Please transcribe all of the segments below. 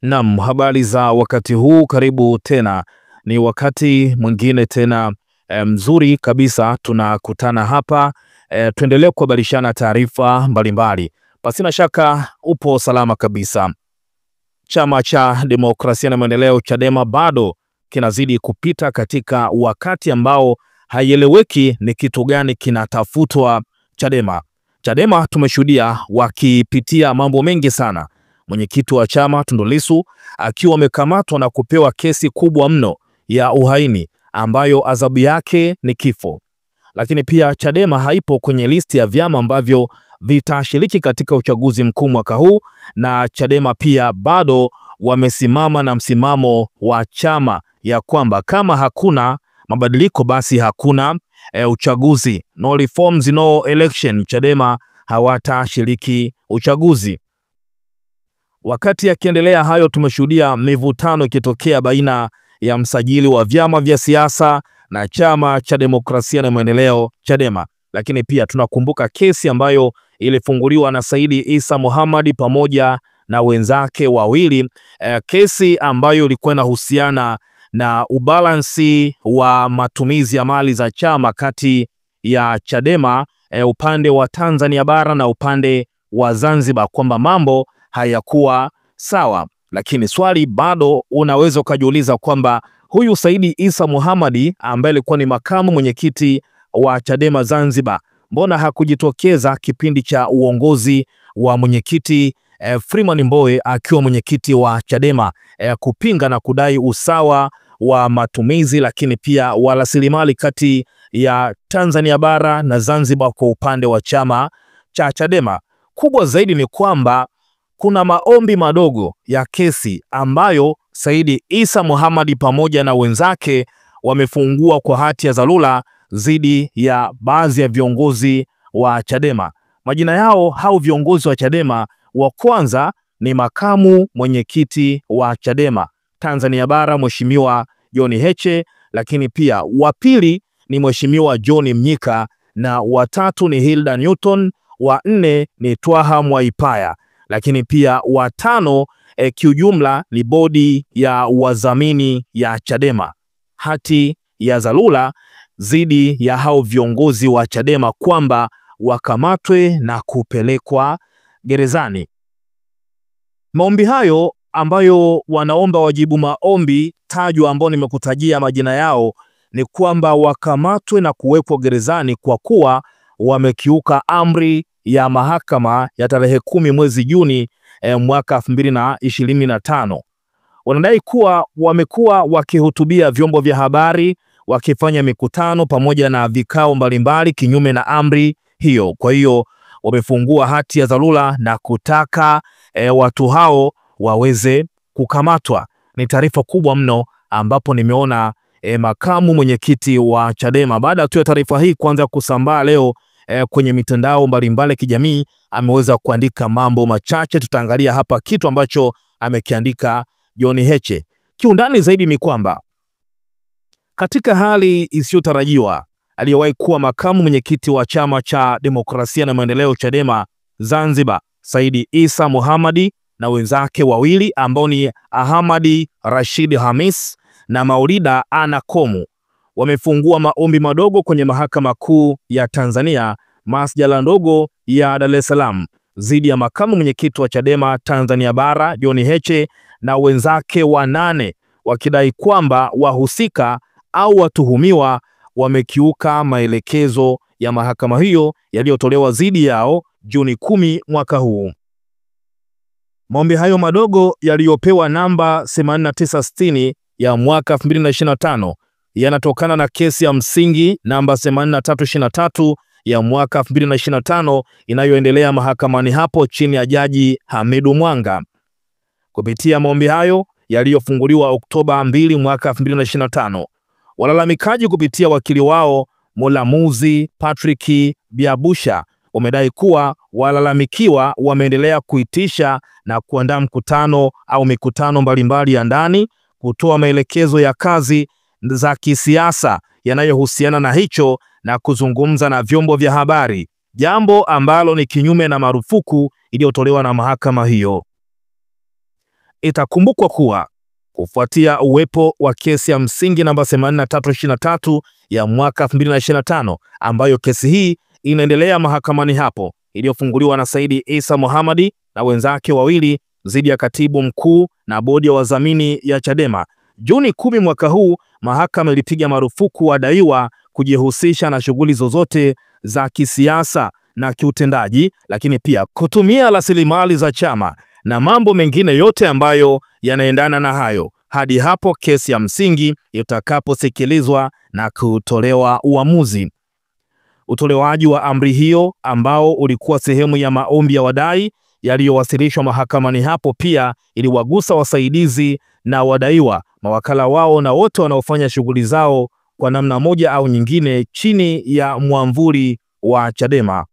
Naam, habari za wakati huu, karibu tena. Ni wakati mwingine tena mzuri kabisa tunakutana hapa tuendelee kubadilishana taarifa mbalimbali. Pasina shaka upo salama kabisa. Chama cha Demokrasia na Maendeleo Chadema bado kinazidi kupita katika wakati ambao haieleweki ni kitu gani kinatafutwa Chadema. Chadema tumeshuhudia wakipitia mambo mengi sana. Mwenyekiti wa chama Tundu Lissu akiwa amekamatwa na kupewa kesi kubwa mno ya uhaini ambayo adhabu yake ni kifo. Lakini pia Chadema haipo kwenye listi ya vyama ambavyo vitashiriki katika uchaguzi mkuu mwaka huu, na Chadema pia bado wamesimama na msimamo wa chama ya kwamba kama hakuna mabadiliko basi hakuna uchaguzi. No reforms, no election. Chadema hawatashiriki uchaguzi. Wakati akiendelea hayo, tumeshuhudia mivutano ikitokea baina ya msajili wa vyama vya siasa na chama cha Demokrasia na Maendeleo Chadema. Lakini pia tunakumbuka kesi ambayo ilifunguliwa na Saidi Isa Mohamed pamoja na wenzake wawili, kesi ambayo ilikuwa inahusiana na ubalansi wa matumizi ya mali za chama kati ya Chadema upande wa Tanzania bara na upande wa Zanzibar, kwamba mambo hayakuwa sawa. Lakini swali bado unaweza ukajiuliza kwamba huyu Saidi Isa Mohamed ambaye alikuwa ni makamu mwenyekiti wa Chadema Zanzibar, mbona hakujitokeza kipindi cha uongozi wa mwenyekiti Freeman Mbowe akiwa mwenyekiti wa Chadema kupinga na kudai usawa wa matumizi lakini pia wa rasilimali kati ya Tanzania bara na Zanzibar kwa upande wa chama cha Chadema? Kubwa zaidi ni kwamba kuna maombi madogo ya kesi ambayo Saidi Isa Mohamed pamoja na wenzake wamefungua kwa hati ya dharura dhidi ya baadhi ya viongozi wa Chadema. Majina yao hao viongozi wa Chadema, wa kwanza ni makamu mwenyekiti wa Chadema Tanzania bara Mheshimiwa John Heche, lakini pia wa pili ni Mheshimiwa John Mnyika, na watatu ni Hilda Newton, wa nne ni Twaha Mwaipaya, lakini pia watano kiujumla ni bodi ya wadhamini ya Chadema. Hati ya dharura dhidi ya hao viongozi wa Chadema kwamba wakamatwe na kupelekwa gerezani. Maombi hayo ambayo wanaomba wajibu maombi tajwa ambao nimekutajia majina yao ni kwamba wakamatwe na kuwekwa gerezani kwa kuwa wamekiuka amri ya mahakama ya tarehe 10 mwezi Juni mwaka 2025. Wanadai kuwa wamekuwa wakihutubia vyombo vya habari, wakifanya mikutano pamoja na vikao mbalimbali kinyume na amri hiyo. Kwa hiyo wamefungua hati ya dharura na kutaka watu hao waweze kukamatwa. Ni taarifa kubwa mno ambapo nimeona makamu mwenyekiti wa Chadema baada tu ya taarifa hii kuanza kusambaa leo kwenye mitandao mbalimbali kijamii ameweza kuandika mambo machache. Tutaangalia hapa kitu ambacho amekiandika John Heche. Kiundani zaidi ni kwamba katika hali isiyotarajiwa, aliyewahi kuwa makamu mwenyekiti wa chama cha Demokrasia na Maendeleo Chadema Zanzibar Saidi Isa Mohamed na wenzake wawili ambao ni Ahmad Rashid Hamis na Maulida Ana Komu wamefungua maombi madogo kwenye mahakama kuu ya Tanzania masjala ndogo ya Dar es Salaam dhidi ya makamu mwenyekiti wa Chadema Tanzania bara John Heche na wenzake wanane, wakidai kwamba wahusika au watuhumiwa wamekiuka maelekezo ya mahakama hiyo yaliyotolewa dhidi yao Juni 10 mwaka huu. Maombi hayo madogo yaliyopewa namba 8960 ya mwaka 2025 yanatokana na kesi ya msingi namba 8323 ya mwaka 2025 inayoendelea mahakamani hapo chini ya Jaji Hamidu Mwanga. Kupitia maombi hayo yaliyofunguliwa Oktoba 2 mwaka 2025, walalamikaji kupitia wakili wao Mulamuzi Patrick Biabusha wamedai kuwa walalamikiwa wameendelea kuitisha na kuandaa mkutano au mikutano mbalimbali ya ndani, kutoa maelekezo ya kazi za kisiasa yanayohusiana na hicho na kuzungumza na vyombo vya habari, jambo ambalo ni kinyume na marufuku iliyotolewa na mahakama hiyo. Itakumbukwa kuwa kufuatia uwepo wa kesi ya msingi namba 8323 ya mwaka 2025 ambayo kesi hii inaendelea mahakamani hapo, iliyofunguliwa na Said Issa Mohamed na wenzake wawili dhidi ya katibu mkuu na bodi ya wadhamini ya Chadema. Juni 10 mwaka huu, mahakama ilipiga marufuku wadaiwa kujihusisha na shughuli zozote za kisiasa na kiutendaji, lakini pia kutumia rasilimali za chama na mambo mengine yote ambayo yanaendana na hayo hadi hapo kesi ya msingi itakaposikilizwa na kutolewa uamuzi. Utolewaji wa amri hiyo ambao ulikuwa sehemu ya maombi ya wadai yaliyowasilishwa mahakamani hapo pia iliwagusa wasaidizi na wadaiwa, mawakala wao na wote wanaofanya shughuli zao kwa namna moja au nyingine chini ya mwamvuli wa Chadema.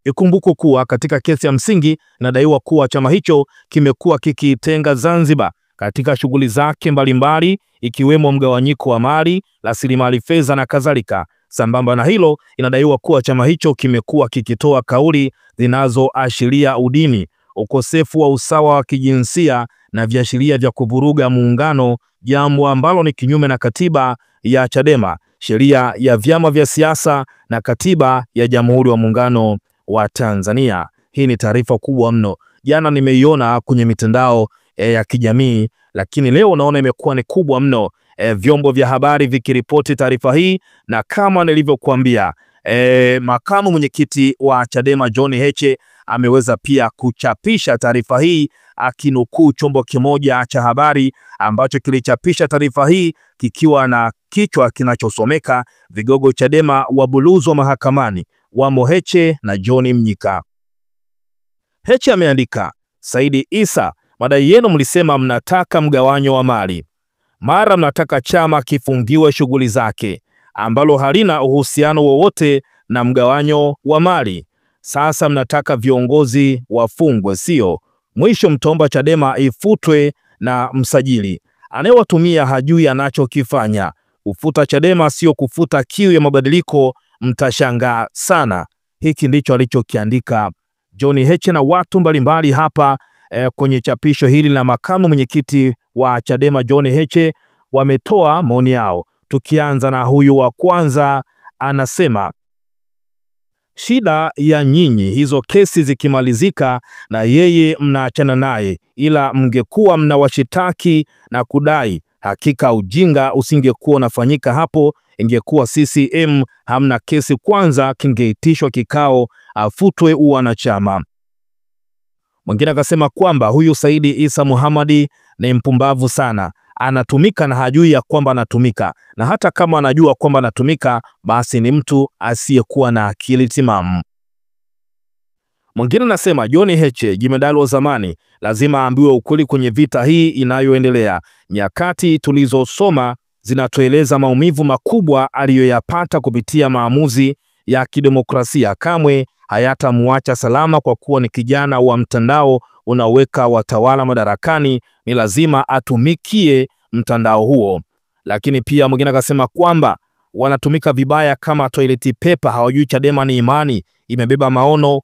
Ikumbukwe kuwa katika kesi ya msingi inadaiwa kuwa chama hicho kimekuwa kikitenga Zanzibar katika shughuli zake mbalimbali ikiwemo mgawanyiko wa mali, rasilimali fedha na kadhalika. Sambamba na hilo, inadaiwa kuwa chama hicho kimekuwa kikitoa kauli zinazoashiria udini, ukosefu wa usawa wa kijinsia na viashiria vya kuvuruga muungano, jambo ambalo ni kinyume na katiba ya Chadema, sheria ya vyama vya siasa na katiba ya Jamhuri ya Muungano wa Tanzania. Hii ni taarifa kubwa mno. Jana nimeiona kwenye mitandao ya kijamii, lakini leo naona imekuwa ni kubwa mno. Vyombo vya habari vikiripoti taarifa hii, na kama nilivyokuambia, makamu mwenyekiti wa Chadema John Heche ameweza pia kuchapisha taarifa hii akinukuu chombo kimoja cha habari ambacho kilichapisha taarifa hii kikiwa na kichwa kinachosomeka vigogo Chadema wabuluzwa mahakamani, wamo Heche na John Mnyika. Heche ameandika, Said Issa, madai yenu mlisema mnataka mgawanyo wa mali, mara mnataka chama kifungiwe shughuli zake ambalo halina uhusiano wowote na mgawanyo wa mali. Sasa mnataka viongozi wafungwe, sio? Mwisho mtomba Chadema ifutwe na msajili. Anayewatumia hajui anachokifanya. Kufuta Chadema sio kufuta kiu ya mabadiliko, mtashangaa sana. Hiki ndicho alichokiandika John Heche na watu mbalimbali hapa kwenye chapisho hili la makamu mwenyekiti wa Chadema John Heche wametoa maoni yao. Tukianza na huyu wa kwanza, anasema shida ya nyinyi hizo kesi zikimalizika na yeye mnaachana naye, ila mngekuwa mnawashitaki na kudai, hakika ujinga usingekuwa unafanyika hapo. Ingekuwa CCM hamna kesi, kwanza kingeitishwa kikao afutwe uwanachama. Mwingine akasema kwamba huyu Said Issa Mohamed ni mpumbavu sana, anatumika na hajui ya kwamba anatumika, na hata kama anajua kwamba anatumika basi ni mtu asiyekuwa na akili timamu. Mwingine anasema John Heche jemedali wa zamani lazima aambiwe ukweli kwenye vita hii inayoendelea. Nyakati tulizosoma zinatueleza maumivu makubwa aliyoyapata kupitia maamuzi ya kidemokrasia. Kamwe hayatamwacha salama kwa kuwa ni kijana wa mtandao unaweka watawala madarakani, ni lazima atumikie mtandao huo. Lakini pia mwingine akasema kwamba wanatumika vibaya kama toilet paper, hawajui Chadema ni imani, imebeba maono,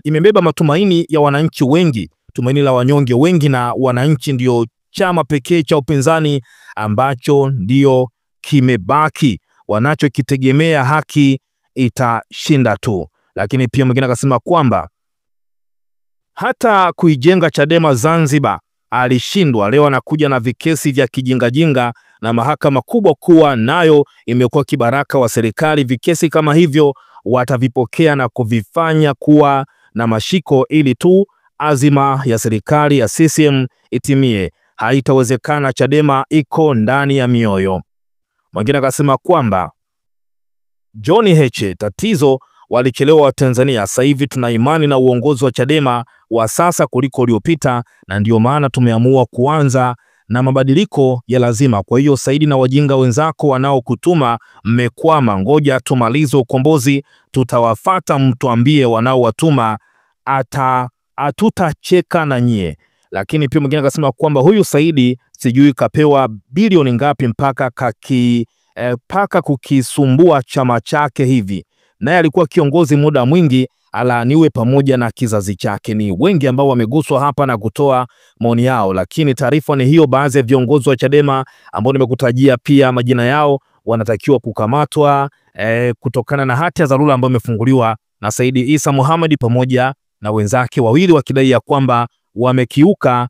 imebeba matumaini ya wananchi wengi, tumaini la wanyonge wengi, na wananchi ndio chama pekee cha upinzani ambacho ndio kimebaki, wanachokitegemea haki itashinda tu. Lakini pia mwingine akasema kwamba hata kuijenga Chadema Zanzibar alishindwa, leo anakuja na vikesi vya kijingajinga, na mahakama kubwa kuwa nayo imekuwa kibaraka wa serikali. Vikesi kama hivyo watavipokea na kuvifanya kuwa na mashiko ili tu azima ya serikali ya CCM itimie. Haitawezekana, Chadema iko ndani ya mioyo. Mwingine akasema kwamba John Heche, tatizo walichelewa wa Tanzania, sasa hivi tuna imani na uongozi wa Chadema wa sasa kuliko uliopita, na ndio maana tumeamua kuanza na mabadiliko ya lazima. Kwa hiyo Saidi na wajinga wenzako wanaokutuma mmekwama, ngoja tumalize ukombozi, tutawafata, mtuambie wanaowatuma, atutacheka na nyie. Lakini pia mwingine akasema kwamba huyu Saidi sijui kapewa bilioni ngapi mpaka kukisumbua chama chake hivi. Naye alikuwa kiongozi muda mwingi, alaaniwe pamoja na kizazi chake. Ni wengi ambao wameguswa hapa na kutoa maoni yao, lakini taarifa ni hiyo. Baadhi ya viongozi wa Chadema ambao nimekutajia pia majina yao wanatakiwa kukamatwa kutokana na hati ya dharura ambayo imefunguliwa na Said Issa Mohamed pamoja na wenzake wawili, wakidai ya kwamba wamekiuka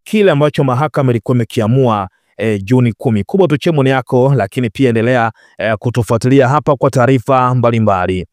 kile ambacho mahakama ilikuwa imekiamua Juni 10. Kubwa tuchie maoni yako, lakini pia endelea kutufuatilia hapa kwa taarifa mbalimbali.